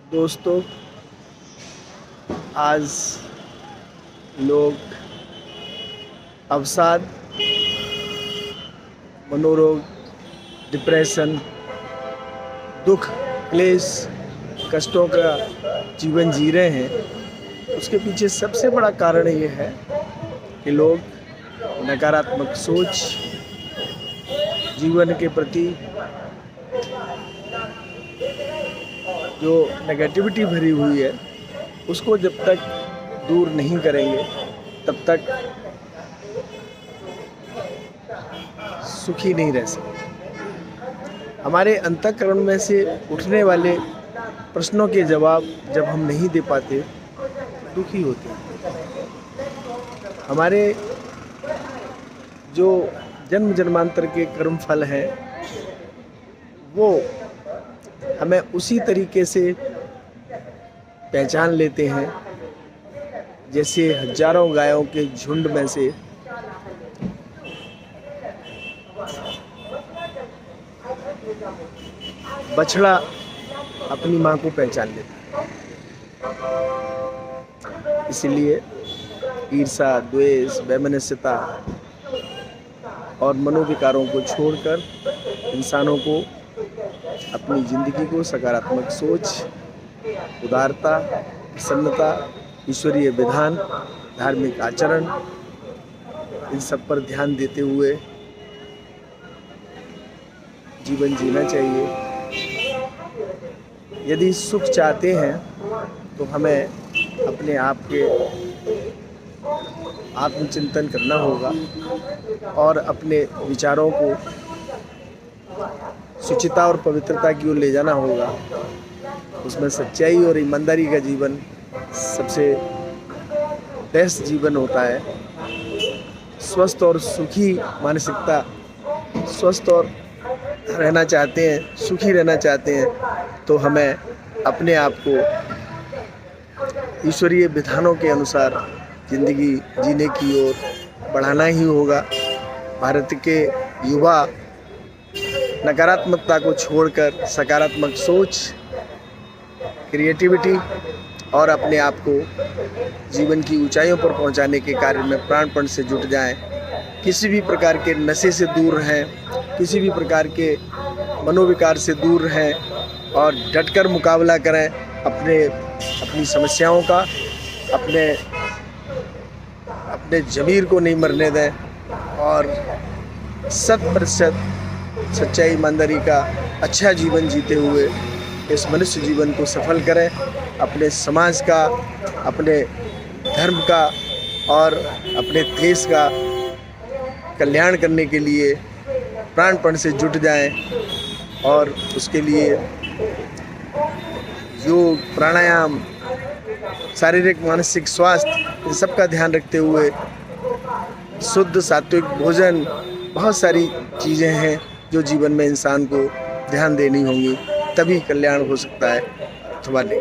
दोस्तों, आज लोग अवसाद, मनोरोग, डिप्रेशन, दुख, क्लेश, कष्टों का जीवन जी रहे हैं। उसके पीछे सबसे बड़ा कारण ये है कि लोग नकारात्मक सोच, जीवन के प्रति जो नेगेटिविटी भरी हुई है, उसको जब तक दूर नहीं करेंगे तब तक सुखी नहीं रह सकते। हमारे अंतःकरण में से उठने वाले प्रश्नों के जवाब जब हम नहीं दे पाते, दुखी होते हैं। हमारे जो जन्म जन्मांतर के कर्म फल हैं, वो हमें उसी तरीके से पहचान लेते हैं जैसे हजारों गायों के झुंड में से बछड़ा अपनी मां को पहचान लेता है। इसलिए ईर्ष्या, द्वेष, वैमनस्यता और मनोविकारों को छोड़कर इंसानों को अपनी जिंदगी को सकारात्मक सोच, उदारता, प्रसन्नता, ईश्वरीय विधान, धार्मिक आचरण, इन सब पर ध्यान देते हुए जीवन जीना चाहिए। यदि सुख चाहते हैं तो हमें अपने आप के आत्मचिंतन करना होगा और अपने विचारों को शुचिता और पवित्रता की ओर ले जाना होगा। उसमें सच्चाई और ईमानदारी का जीवन सबसे बेस्ट जीवन होता है। स्वस्थ और सुखी मानसिकता, स्वस्थ और रहना चाहते हैं, सुखी रहना चाहते हैं, तो हमें अपने आप को ईश्वरीय विधानों के अनुसार जिंदगी जीने की ओर बढ़ाना ही होगा। भारत के युवा नकारात्मकता को छोड़कर सकारात्मक सोच, क्रिएटिविटी और अपने आप को जीवन की ऊंचाइयों पर पहुंचाने के कार्य में प्राणपण से जुट जाएं। किसी भी प्रकार के नशे से दूर रहें, किसी भी प्रकार के मनोविकार से दूर रहें और डटकर मुकाबला करें अपनी समस्याओं का। अपने ज़मीर को नहीं मरने दें और 100% सच्चाई, ईमानदारी का अच्छा जीवन जीते हुए इस मनुष्य जीवन को सफल करें। अपने समाज का, अपने धर्म का और अपने देश का कल्याण करने के लिए प्राणपण से जुट जाएं और उसके लिए योग, प्राणायाम, शारीरिक मानसिक स्वास्थ्य, इन सब का ध्यान रखते हुए शुद्ध सात्विक भोजन, बहुत सारी चीज़ें हैं जो जीवन में इंसान को ध्यान देनी होंगी, तभी कल्याण हो सकता है अथवा नहीं।